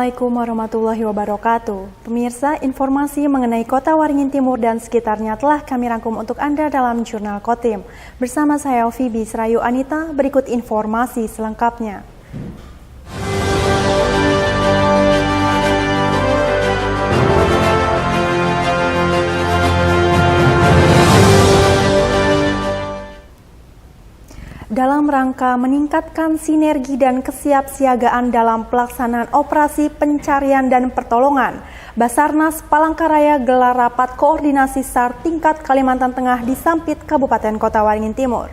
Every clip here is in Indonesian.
Assalamualaikum warahmatullahi wabarakatuh. Pemirsa, informasi mengenai Kota Waringin Timur dan sekitarnya telah kami rangkum untuk Anda dalam Jurnal Kotim. Bersama saya Phoebe Serayu Anita, berikut informasi selengkapnya. Dalam rangka meningkatkan sinergi dan kesiapsiagaan dalam pelaksanaan operasi pencarian dan pertolongan, Basarnas Palangkaraya gelar rapat koordinasi SAR tingkat Kalimantan Tengah di Sampit, Kabupaten Kota Waringin Timur.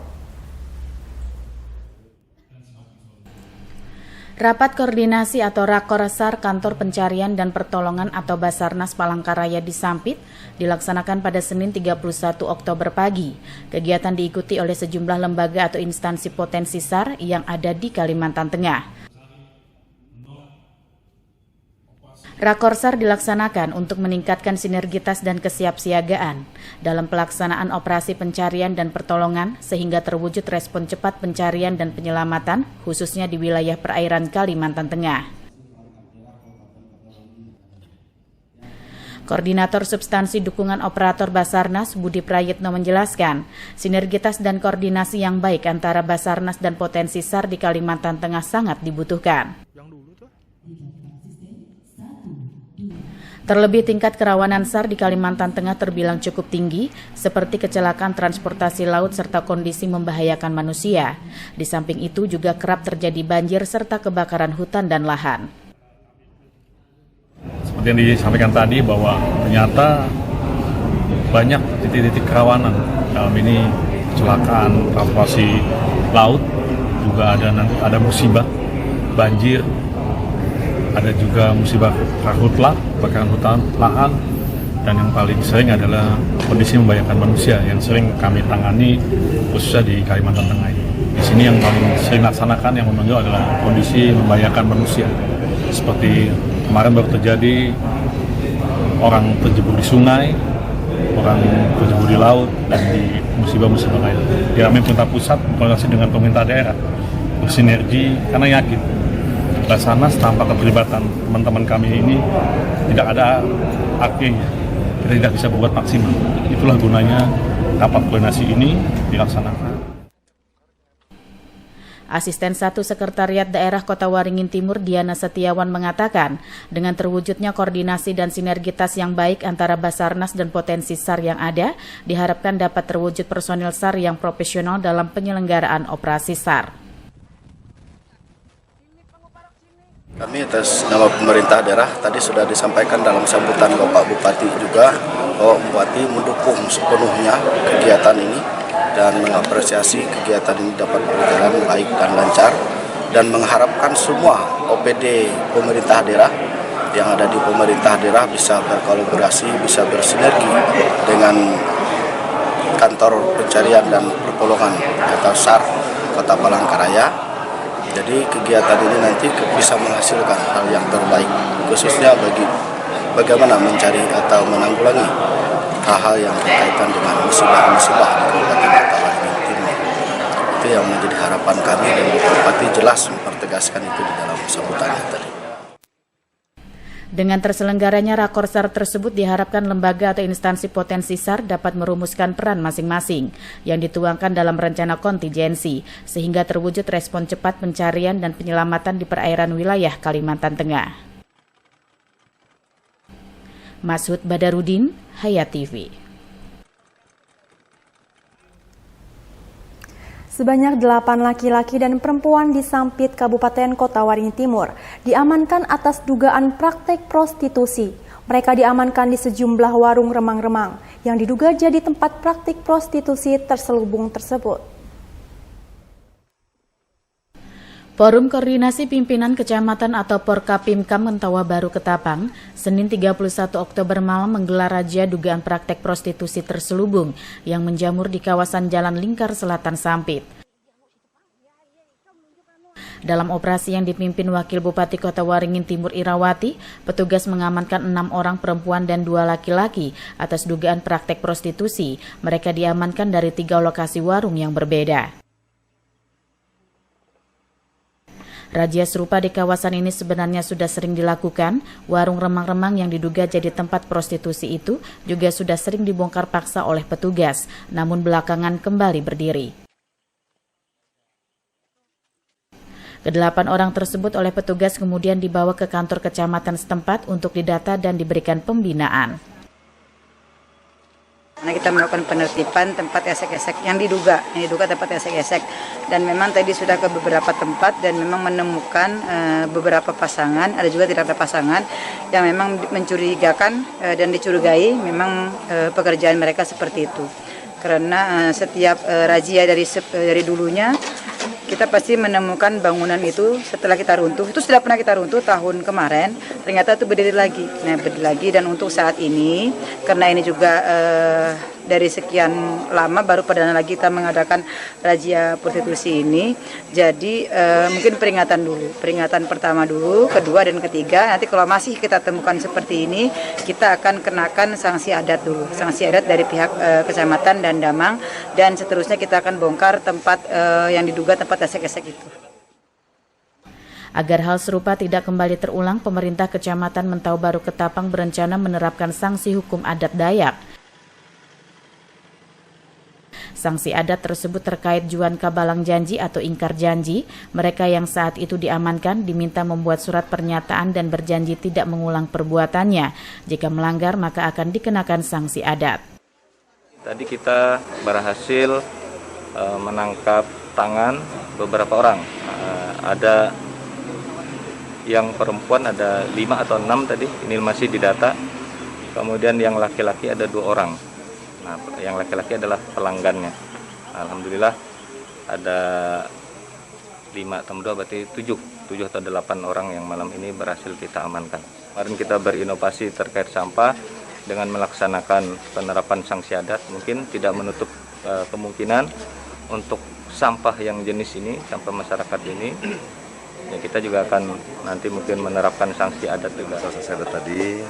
Rapat koordinasi atau Rakor SAR Kantor Pencarian dan Pertolongan atau Basarnas Palangkaraya di Sampit dilaksanakan pada Senin 31 Oktober pagi. Kegiatan diikuti oleh sejumlah lembaga atau instansi potensi SAR yang ada di Kalimantan Tengah. Rakor SAR dilaksanakan untuk meningkatkan sinergitas dan kesiapsiagaan dalam pelaksanaan operasi pencarian dan pertolongan sehingga terwujud respon cepat pencarian dan penyelamatan khususnya di wilayah perairan Kalimantan Tengah. Koordinator Substansi Dukungan Operator Basarnas Budi Prayitno menjelaskan, sinergitas dan koordinasi yang baik antara Basarnas dan potensi SAR di Kalimantan Tengah sangat dibutuhkan. Terlebih tingkat kerawanan SAR di Kalimantan Tengah terbilang cukup tinggi, seperti kecelakaan transportasi laut serta kondisi membahayakan manusia. Di samping itu juga kerap terjadi banjir serta kebakaran hutan dan lahan. Seperti yang disampaikan tadi bahwa ternyata banyak titik-titik kerawanan dalam ini kecelakaan transportasi laut, juga ada musibah banjir. Ada juga musibah karhutlah, kebakaran hutan, lahan, dan yang paling sering adalah kondisi membahayakan manusia yang sering kami tangani khususnya di Kalimantan Tengah. Di sini yang paling sering laksanakan yang menonjol adalah kondisi membahayakan manusia. Seperti kemarin baru terjadi orang terjebak di sungai, orang terjebak di laut, dan di musibah-musibah lain. Kami pemerintah pusat berkoordinasi dengan pemerintah daerah bersinergi karena yakin Basarnas tanpa keterlibatan teman-teman kami ini tidak ada artinya, kita tidak bisa berbuat maksimal. Itulah gunanya rapat koordinasi ini dilaksanakan. Asisten 1 Sekretariat Daerah Kota Waringin Timur Diana Setiawan mengatakan, dengan terwujudnya koordinasi dan sinergitas yang baik antara Basarnas dan potensi SAR yang ada, diharapkan dapat terwujud personil SAR yang profesional dalam penyelenggaraan operasi SAR. Kami atas nama pemerintah daerah tadi sudah disampaikan dalam sambutan Bapak Bupati juga bahwa Bupati mendukung sepenuhnya kegiatan ini dan mengapresiasi kegiatan ini dapat berjalan baik dan lancar dan mengharapkan semua OPD pemerintah daerah yang ada di pemerintah daerah bisa berkolaborasi, bisa bersinergi dengan Kantor Pencarian dan Pertolongan atau SAR Kota Palangkaraya. Jadi kegiatan ini nanti bisa menghasilkan hal yang terbaik, khususnya bagaimana mencari atau menanggulangi hal-hal yang berkaitan dengan musibah-musibah di Kabupaten Kota Waringin Timur. Itu yang menjadi harapan kami dan Bupati jelas mempertegaskan itu di dalam sambutannya tadi. Dengan terselenggaranya Rakor SAR tersebut diharapkan lembaga atau instansi potensi SAR dapat merumuskan peran masing-masing yang dituangkan dalam rencana kontingensi sehingga terwujud respon cepat pencarian dan penyelamatan di perairan wilayah Kalimantan Tengah. Masud Badarudin, Hayat TV. Sebanyak 8 laki-laki dan perempuan di Sampit, Kabupaten Kota Waringin Timur diamankan atas dugaan praktek prostitusi. Mereka diamankan di sejumlah warung remang-remang yang diduga jadi tempat praktik prostitusi terselubung tersebut. Forum Koordinasi Pimpinan Kecamatan atau Porkapimkam Mentawa Baru Ketapang, Senin 31 Oktober malam menggelar razia dugaan praktek prostitusi terselubung yang menjamur di kawasan Jalan Lingkar Selatan Sampit. Dalam operasi yang dipimpin Wakil Bupati Kota Waringin Timur Irawati, petugas mengamankan 6 orang perempuan dan 2 laki-laki atas dugaan praktek prostitusi. Mereka diamankan dari 3 lokasi warung yang berbeda. Razia serupa di kawasan ini sebenarnya sudah sering dilakukan. Warung remang-remang yang diduga jadi tempat prostitusi itu juga sudah sering dibongkar paksa oleh petugas, namun belakangan kembali berdiri. Kedelapan orang tersebut oleh petugas kemudian dibawa ke kantor kecamatan setempat untuk didata dan diberikan pembinaan. Nah, kita melakukan penertiban tempat esek-esek yang diduga tempat esek-esek, dan memang tadi sudah ke beberapa tempat dan memang menemukan beberapa pasangan, ada juga tidak ada pasangan yang memang mencurigakan dan dicurigai memang pekerjaan mereka seperti itu. Karena setiap razia dari dulunya kita pasti menemukan bangunan itu setelah kita runtuh. Itu sudah pernah kita runtuh tahun kemarin, ternyata itu berdiri lagi. Nah, berdiri lagi, dan untuk saat ini, karena ini juga dari sekian lama baru perdana lagi kita mengadakan razia prostitusi ini. Jadi mungkin peringatan pertama dulu, kedua dan ketiga. Nanti kalau masih kita temukan seperti ini, kita akan kenakan sanksi adat dulu. Sanksi adat dari pihak kecamatan dan Damang, dan seterusnya kita akan bongkar tempat yang diduga tempat esek-esek itu. Agar hal serupa tidak kembali terulang, pemerintah Kecamatan Mentau Baru Ketapang berencana menerapkan sanksi hukum adat Dayak. Sanksi adat tersebut terkait juan kabalang janji atau ingkar janji. Mereka yang saat itu diamankan diminta membuat surat pernyataan dan berjanji tidak mengulang perbuatannya. Jika melanggar, maka akan dikenakan sanksi adat. Tadi kita berhasil menangkap tangan beberapa orang. Ada yang perempuan ada 5 atau 6 tadi, ini masih didata. Kemudian yang laki-laki ada 2 orang. Nah, yang laki-laki adalah pelanggannya. Alhamdulillah ada 5 tambah 2 berarti 7 atau 8 orang yang malam ini berhasil kita amankan. Kemarin kita berinovasi terkait sampah dengan melaksanakan penerapan sanksi adat, mungkin tidak menutup kemungkinan untuk sampah yang jenis ini, sampah masyarakat ini, ya kita juga akan nanti mungkin menerapkan sanksi adat juga. Sanksi adat tadi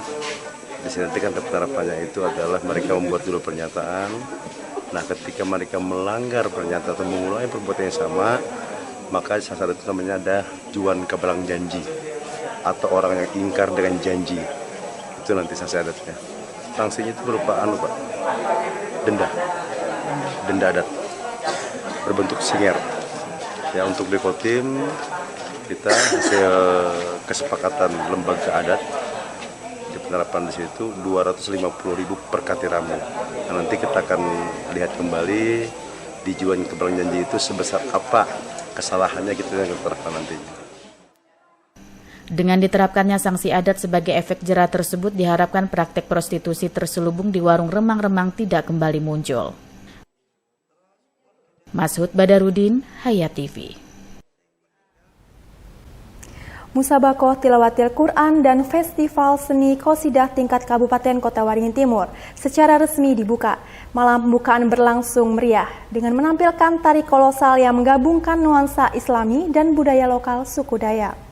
di sini nanti kan penerapannya itu adalah mereka membuat dulu pernyataan. Nah, ketika mereka melanggar pernyataan atau mengulangi perbuatan yang sama, maka sanksi adat itu namanya ada juan kabalang janji atau orang yang ingkar dengan janji. Itu nanti sanksi adatnya. Sanksinya itu berupa Pak, denda adat berbentuk singer. Ya, untuk di Kotim kita hasil kesepakatan lembaga adat di penerapan di situ 250.000 per katiramu. Nah, nanti kita akan lihat kembali di juan kabalang janji itu sebesar apa kesalahannya, kita akan terapkan nantinya. Dengan diterapkannya sanksi adat sebagai efek jera tersebut, diharapkan praktek prostitusi terselubung di warung remang-remang tidak kembali muncul. Mashud Badarudin, Hayat TV. Musabakoh Tilawatil Quran dan Festival Seni Qosidah tingkat Kabupaten Kota Waringin Timur secara resmi dibuka. Malam pembukaan berlangsung meriah dengan menampilkan tari kolosal yang menggabungkan nuansa Islami dan budaya lokal suku Dayak.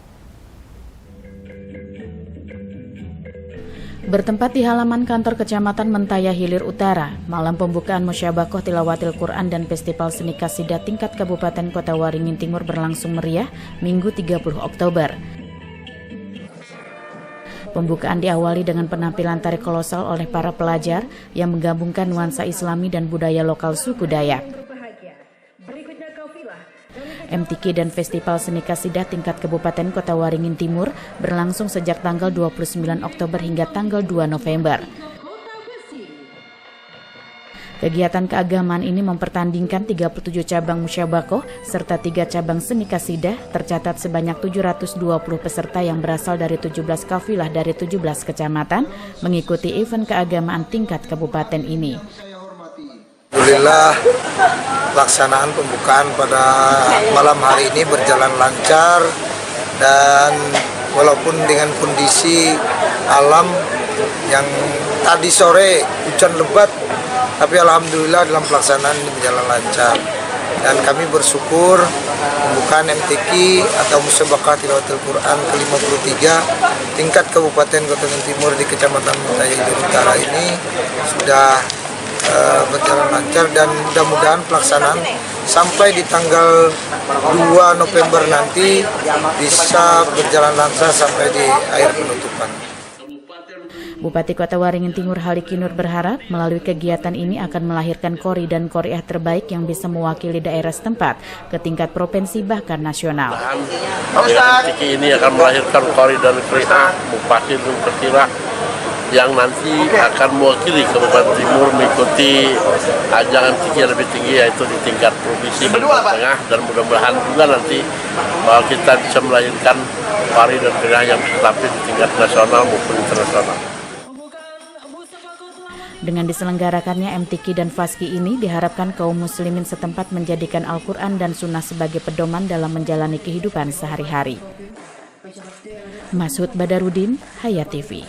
Bertempat di halaman kantor Kecamatan Mentaya Hilir Utara, malam pembukaan Musyabakoh Tilawatil Quran dan Festival Seni Qasidah tingkat Kabupaten Kota Waringin Timur berlangsung meriah Minggu 30 Oktober. Pembukaan diawali dengan penampilan tari kolosal oleh para pelajar yang menggabungkan nuansa Islami dan budaya lokal suku Dayak. MTQ dan Festival Seni Qasidah tingkat Kabupaten Kota Waringin Timur berlangsung sejak tanggal 29 Oktober hingga tanggal 2 November. Kegiatan keagamaan ini mempertandingkan 37 cabang musyabakoh serta 3 cabang seni qasidah. Tercatat sebanyak 720 peserta yang berasal dari 17 kafilah dari 17 kecamatan mengikuti event keagamaan tingkat kabupaten ini. Alhamdulillah, pelaksanaan pembukaan pada malam hari ini berjalan lancar, dan walaupun dengan kondisi alam yang tadi sore hujan lebat, tapi alhamdulillah dalam pelaksanaan ini berjalan lancar. Dan kami bersyukur pembukaan MTQ atau Musyabakoh Tilawatil Quran ke-53 tingkat Kabupaten Kota Waringin Timur di Kecamatan Mentaya Hilir Utara ini sudah berjalan lancar dan mudah-mudahan pelaksanaan sampai di tanggal 2 November nanti bisa berjalan lancar sampai di akhir penutupan. Bupati Kota Waringin Timur Haliki Nur berharap melalui kegiatan ini akan melahirkan kori dan koriah terbaik yang bisa mewakili daerah setempat ke tingkat provinsi bahkan nasional. MTQ ini akan melahirkan kori dan koriah Bupati Nur Pertiwi yang nanti akan mewakili Kabupaten Timur mengikuti ajang MTQ yang lebih tinggi yaitu di tingkat provinsi Tengah, dan mudah-mudahan juga nanti bahwa kita bisa melahirkan kori dan koriah yang tetapi di tingkat nasional maupun internasional. Dengan diselenggarakannya MTQ dan Faski ini diharapkan kaum muslimin setempat menjadikan Al-Quran dan Sunnah sebagai pedoman dalam menjalani kehidupan sehari-hari. Masud Badarudin, Hayat TV.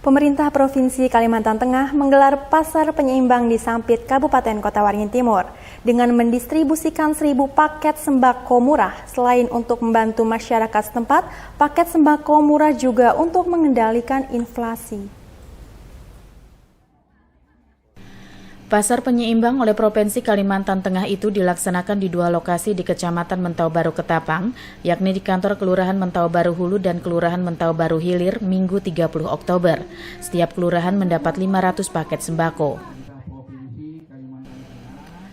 Pemerintah Provinsi Kalimantan Tengah menggelar pasar penyeimbang di Sampit, Kabupaten Kota Waringin Timur dengan mendistribusikan 1.000 paket sembako murah. Selain untuk membantu masyarakat setempat, paket sembako murah juga untuk mengendalikan inflasi. Pasar penyeimbang oleh Provinsi Kalimantan Tengah itu dilaksanakan di 2 lokasi di Kecamatan Mentau Baru Ketapang, yakni di kantor Kelurahan Mentau Baru Hulu dan Kelurahan Mentau Baru Hilir Minggu 30 Oktober. Setiap kelurahan mendapat 500 paket sembako.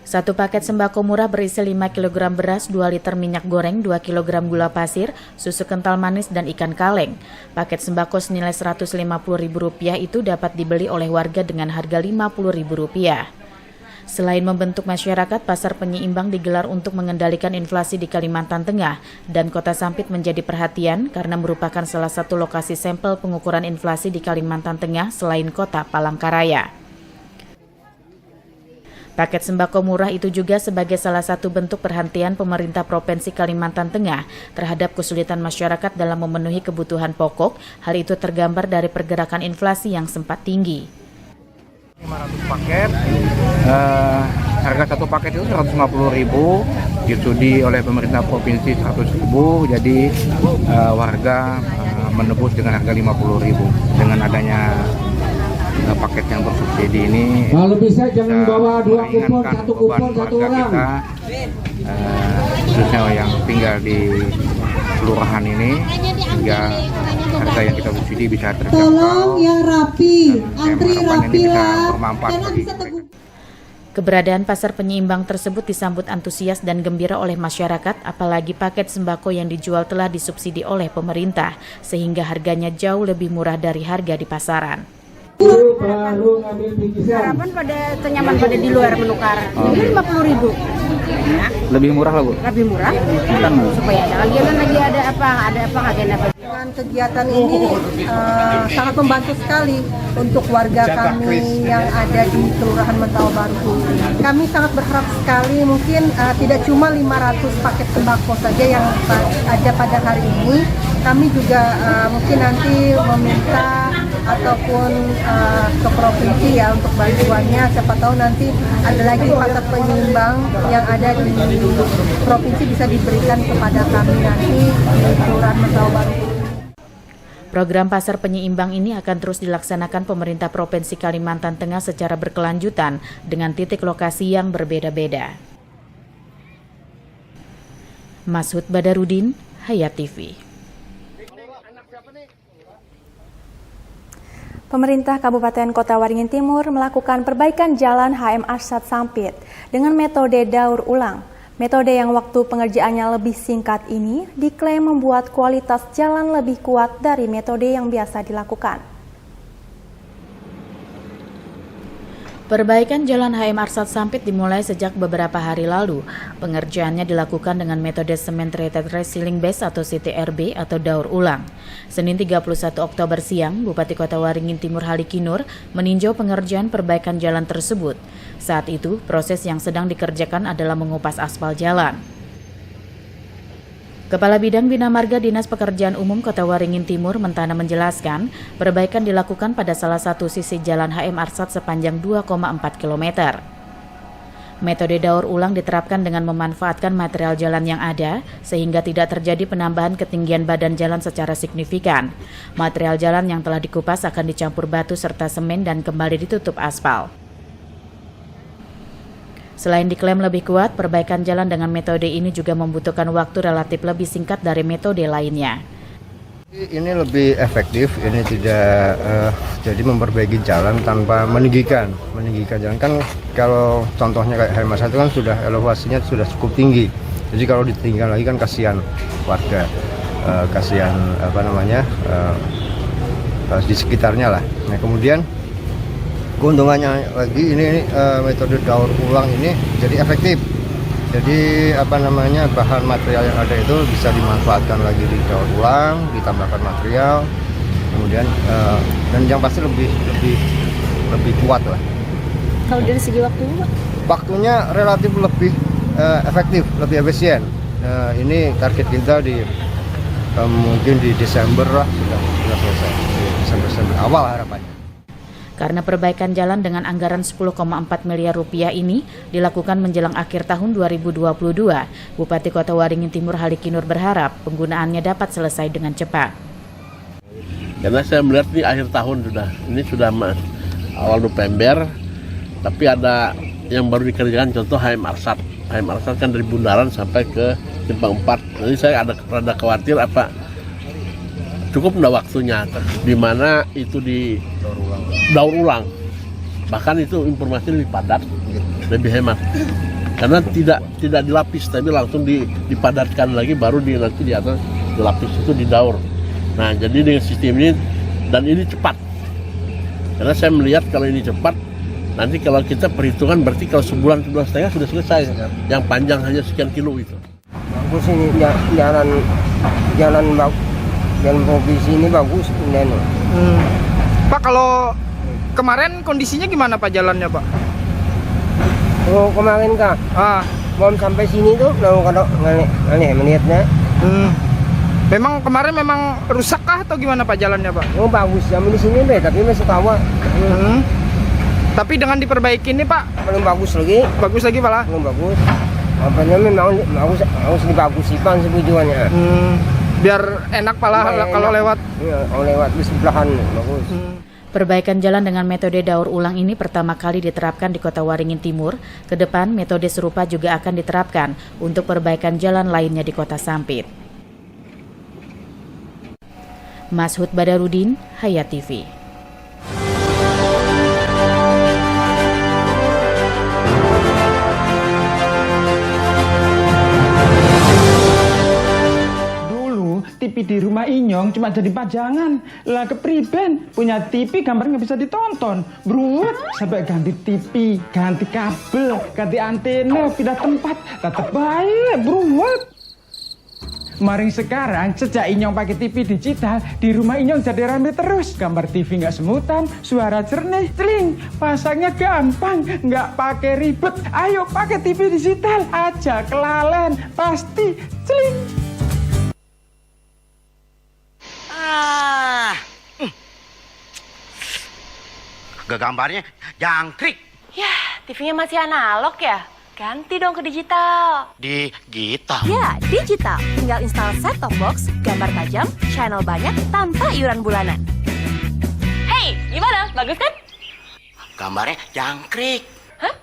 Satu paket sembako murah berisi 5 kg beras, 2 liter minyak goreng, 2 kg gula pasir, susu kental manis, dan ikan kaleng. Paket sembako senilai Rp150.000 itu dapat dibeli oleh warga dengan harga Rp50.000. Selain membentuk masyarakat, pasar penyeimbang digelar untuk mengendalikan inflasi di Kalimantan Tengah, dan Kota Sampit menjadi perhatian karena merupakan salah satu lokasi sampel pengukuran inflasi di Kalimantan Tengah selain Kota Palangkaraya. Paket sembako murah itu juga sebagai salah satu bentuk perhatian pemerintah Provinsi Kalimantan Tengah terhadap kesulitan masyarakat dalam memenuhi kebutuhan pokok. Hal itu tergambar dari pergerakan inflasi yang sempat tinggi. 500 paket, harga satu paket itu Rp150.000, disudi oleh pemerintah provinsi Rp100.000, jadi warga menebus dengan harga Rp50.000. Dengan adanya paket yang bersubsidi ini, kalau bisa jangan bawa 2 kupon, 1 kupon 1 orang. Kita, khususnya yang tinggal di kelurahan ini, hingga harga yang kita subsidi bisa terjangkau. Tolong yang rapi, antri rapi lah. Keberadaan pasar penyeimbang tersebut disambut antusias dan gembira oleh masyarakat, apalagi paket sembako yang dijual telah disubsidi oleh pemerintah, sehingga harganya jauh lebih murah dari harga di pasaran. Harapan pada nyaman pada di luar menukar. Ini 50.000. Ya. Lebih murah lah, Bu. Lebih murah. Supaya lagi ada apa agenda apa. Dengan kegiatan ini sangat membantu sekali untuk warga kami yang ada di Kelurahan Mentau Baru. Kami sangat berharap sekali mungkin tidak cuma 500 paket sembako saja yang ada pada hari ini. Kami juga mungkin nanti meminta ataupun ke provinsi ya untuk bantuannya. Siapa tahu nanti ada lagi pasar penyeimbang yang ada di provinsi bisa diberikan kepada kami nanti di Kelurahan Mentau Baru. Program pasar penyeimbang ini akan terus dilaksanakan pemerintah Provinsi Kalimantan Tengah secara berkelanjutan dengan titik lokasi yang berbeda-beda. Masud Badarudin, Hayat TV. Pemerintah Kabupaten Kota Waringin Timur melakukan perbaikan jalan HM Arsyad Sampit dengan metode daur ulang. Metode yang waktu pengerjaannya lebih singkat ini diklaim membuat kualitas jalan lebih kuat dari metode yang biasa dilakukan. Perbaikan Jalan HM Arsyad Sampit dimulai sejak beberapa hari lalu. Pengerjaannya dilakukan dengan metode Cement Treated Resealing Base atau CTRB atau daur ulang. Senin 31 Oktober siang, Bupati Kota Waringin Timur Haliki Nur meninjau pengerjaan perbaikan jalan tersebut. Saat itu, proses yang sedang dikerjakan adalah mengupas aspal jalan. Kepala Bidang Bina Marga Dinas Pekerjaan Umum Kota Waringin Timur Mentana menjelaskan, perbaikan dilakukan pada salah satu sisi jalan HM Arsyad sepanjang 2,4 km. Metode daur ulang diterapkan dengan memanfaatkan material jalan yang ada, sehingga tidak terjadi penambahan ketinggian badan jalan secara signifikan. Material jalan yang telah dikupas akan dicampur batu serta semen dan kembali ditutup aspal. Selain diklaim lebih kuat, perbaikan jalan dengan metode ini juga membutuhkan waktu relatif lebih singkat dari metode lainnya. Ini lebih efektif, ini tidak jadi memperbaiki jalan tanpa meninggikan jalan. Kan kalau contohnya kayak Hermasa itu kan sudah elevasinya sudah cukup tinggi. Jadi kalau ditinggal lagi kan kasihan warga, kasihan di sekitarnya lah. Nah kemudian keuntungannya lagi ini metode daur ulang ini jadi efektif. Jadi bahan material yang ada itu bisa dimanfaatkan lagi di daur ulang, ditambahkan material, kemudian dan yang pasti lebih kuat lah. Kalau dari segi waktunya relatif lebih efektif, lebih efisien. Ini target kita mungkin di Desember lah sudah selesai, di Desember awal harapannya. Karena perbaikan jalan dengan anggaran 10,4 miliar rupiah ini dilakukan menjelang akhir tahun 2022, Bupati Kota Waringin Timur Halikinur berharap penggunaannya dapat selesai dengan cepat. Karena saya melihat di akhir tahun sudah awal November, tapi ada yang baru dikerjakan, contoh HM Arsat. HM Arsat kan dari Bundaran sampai ke Simpang 4. Jadi saya rada khawatir cukup enggak waktunya, di mana itu di daur ulang. Bahkan itu informasi lebih padat, lebih hemat. Karena tidak dilapis, tapi langsung dipadatkan lagi, baru nanti di atas dilapis itu didaur. Nah, jadi dengan sistem ini, dan ini cepat. Karena saya melihat kalau ini cepat, nanti kalau kita perhitungan berarti kalau sebulan setengah sudah selesai. Yang panjang hanya sekian kilo itu. Bagus ini jalan bagus. Jalan provinsi ini bagus ini. Pak, kalau kemarin kondisinya gimana Pak jalannya Pak? Oh kemarin Kak, mau sampai sini tuh kalau aneh melihatnya. Memang kemarin rusak kah atau gimana Pak jalannya Pak? Oh bagus, yang di sini tapi masih tawa. Tapi dengan diperbaiki ini Pak? Belum bagus lagi. Bagus lagi Pak lah? Belum bagus. Apanya memang harus dibagusikan sebujuannya. Biar enak pala kalau lewat. Iya, kalau lewat di sebelahan bagus. Perbaikan jalan dengan metode daur ulang ini pertama kali diterapkan di Kota Waringin Timur. Ke depan, metode serupa juga akan diterapkan untuk perbaikan jalan lainnya di Kota Sampit. Mashud Badarudin, Hayat TV. TV di rumah Inyong cuma jadi pajangan. Lah kepriben punya TV gambar nggak bisa ditonton. Beruat sampai ganti TV, ganti kabel, ganti antena, pindah tempat. Tetap baik, beruat. Maring sekarang sejak Inyong pakai TV digital, di rumah Inyong jadi rame terus. Gambar TV nggak semutan, suara jernih, celing. Pasangnya gampang, nggak pakai ribet. Ayo pakai TV digital aja, kelalen pasti celing. Gambarnya jangkrik. Ya, TV-nya masih analog ya? Ganti dong ke digital. Digital? Ya, digital. Tinggal install set-top box, gambar tajam, channel banyak, tanpa iuran bulanan. Hey, gimana? Bagus kan? Gambarnya jangkrik. Hah?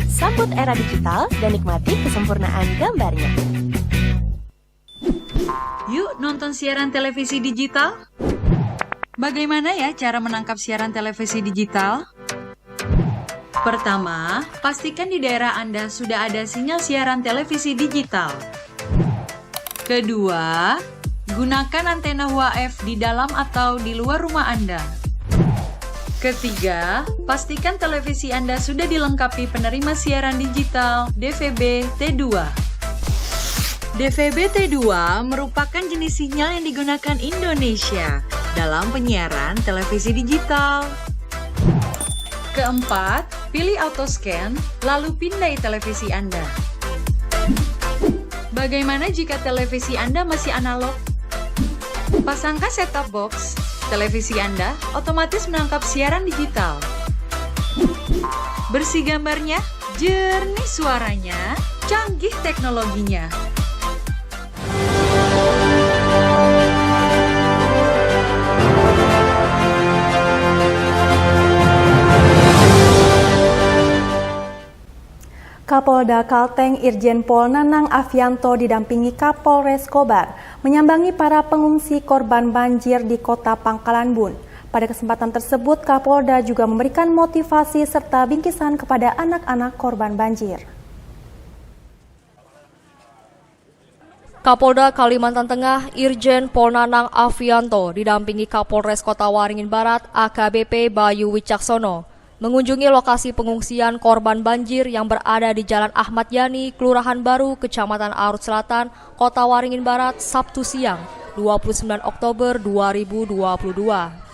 Sambut era digital dan nikmati kesempurnaan gambarnya. Yuk nonton siaran televisi digital. Bagaimana ya cara menangkap siaran televisi digital? Pertama, pastikan di daerah Anda sudah ada sinyal siaran televisi digital. Kedua, gunakan antena UHF di dalam atau di luar rumah Anda. Ketiga, pastikan televisi Anda sudah dilengkapi penerima siaran digital DVB T2. DVB T2 merupakan jenis sinyal yang digunakan Indonesia dalam penyiaran televisi digital. Keempat, pilih auto scan, lalu pindai televisi Anda. Bagaimana jika televisi Anda masih analog? Pasangkan set-top box, televisi Anda otomatis menangkap siaran digital. Bersih gambarnya, jernih suaranya, canggih teknologinya. Kapolda Kalteng Irjen Pol Nanang Afianto didampingi Kapolres Kobar menyambangi para pengungsi korban banjir di Kota Pangkalan Bun. Pada kesempatan tersebut, Kapolda juga memberikan motivasi serta bingkisan kepada anak-anak korban banjir. Kapolda Kalimantan Tengah Irjen Pol Nanang Afianto didampingi Kapolres Kota Waringin Barat AKBP Bayu Wicaksono mengunjungi lokasi pengungsian korban banjir yang berada di Jalan Ahmad Yani, Kelurahan Baru, Kecamatan Arut Selatan, Kota Waringin Barat, Sabtu siang, 29 Oktober 2022.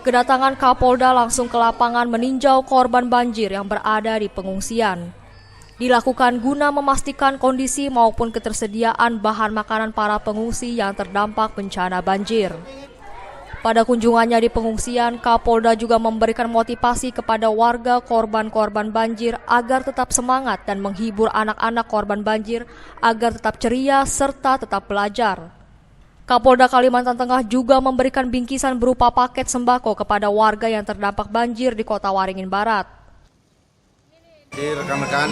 Kedatangan Kapolda langsung ke lapangan meninjau korban banjir yang berada di pengungsian. Dilakukan guna memastikan kondisi maupun ketersediaan bahan makanan para pengungsi yang terdampak bencana banjir. Pada kunjungannya di pengungsian, Kapolda juga memberikan motivasi kepada warga korban-korban banjir agar tetap semangat dan menghibur anak-anak korban banjir agar tetap ceria serta tetap belajar. Kapolda Kalimantan Tengah juga memberikan bingkisan berupa paket sembako kepada warga yang terdampak banjir di Kota Waringin Barat. Jadi rekan-rekan,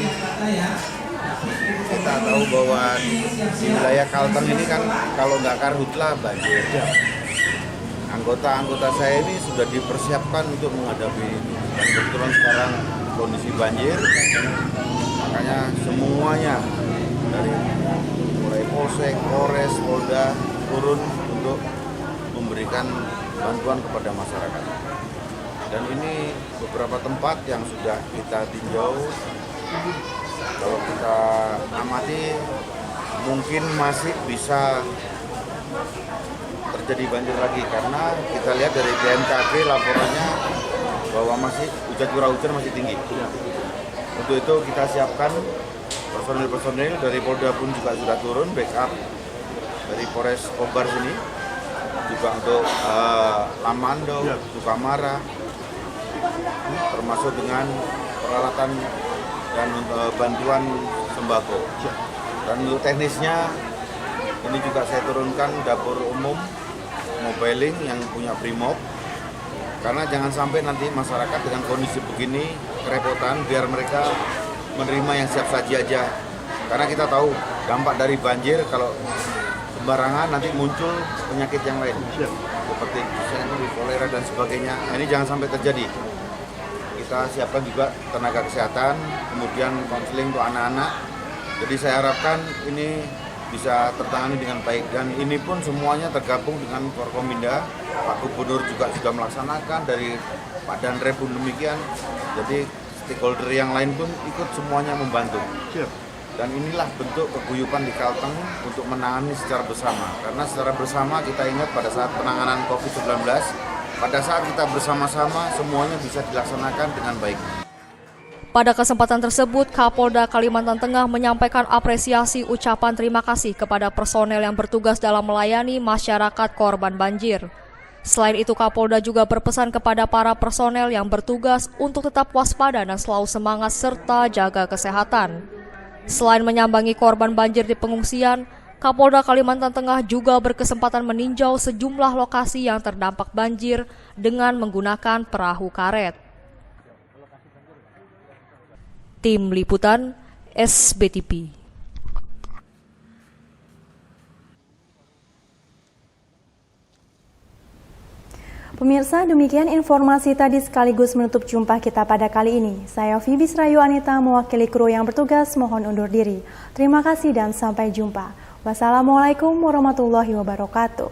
kita tahu bahwa di wilayah Kalteng ini kan kalau nggak karhutlah banjir. Anggota-anggota saya ini sudah dipersiapkan untuk menghadapi itu. Dan kebetulan sekarang kondisi banjir, makanya semuanya dari mulai Polsek, Polres, Polda turun untuk memberikan bantuan kepada masyarakat. Dan ini beberapa tempat yang sudah kita tinjau, kalau kita amati mungkin masih bisa terjadi banjir lagi karena kita lihat dari BMKG laporannya bahwa masih curah hujan masih tinggi. Untuk itu kita siapkan personil-personil dari Polda pun juga sudah turun backup dari Polres Kobar sini juga untuk Lamando, Sukamara, termasuk dengan peralatan dan bantuan sembako. Dan untuk teknisnya ini juga saya turunkan dapur umum mobiling yang punya Brimob, karena jangan sampai nanti masyarakat dengan kondisi begini kerepotan, biar mereka menerima yang siap saji aja. Karena kita tahu dampak dari banjir kalau sembarangan nanti muncul penyakit yang lain seperti kolera dan sebagainya. Ini jangan sampai terjadi. Kita siapkan juga tenaga kesehatan, kemudian konseling untuk anak-anak. Jadi saya harapkan ini bisa tertangani dengan baik, dan ini pun semuanya tergabung dengan Forkominda. Pak Gubernur juga sudah melaksanakan, dari Pak Danre pun demikian. Jadi stakeholder yang lain pun ikut semuanya membantu. Dan inilah bentuk keguyuban di Kalteng untuk menangani secara bersama. Karena secara bersama kita ingat pada saat penanganan COVID-19, pada saat kita bersama-sama semuanya bisa dilaksanakan dengan baik. Pada kesempatan tersebut, Kapolda Kalimantan Tengah menyampaikan apresiasi ucapan terima kasih kepada personel yang bertugas dalam melayani masyarakat korban banjir. Selain itu, Kapolda juga berpesan kepada para personel yang bertugas untuk tetap waspada dan selalu semangat serta jaga kesehatan. Selain menyambangi korban banjir di pengungsian, Kapolda Kalimantan Tengah juga berkesempatan meninjau sejumlah lokasi yang terdampak banjir dengan menggunakan perahu karet. Tim Liputan SBTV. Pemirsa, demikian informasi tadi sekaligus menutup jumpa kita pada kali ini. Saya Phoebe Srayu Anita mewakili kru yang bertugas mohon undur diri. Terima kasih dan sampai jumpa. Wassalamualaikum warahmatullahi wabarakatuh.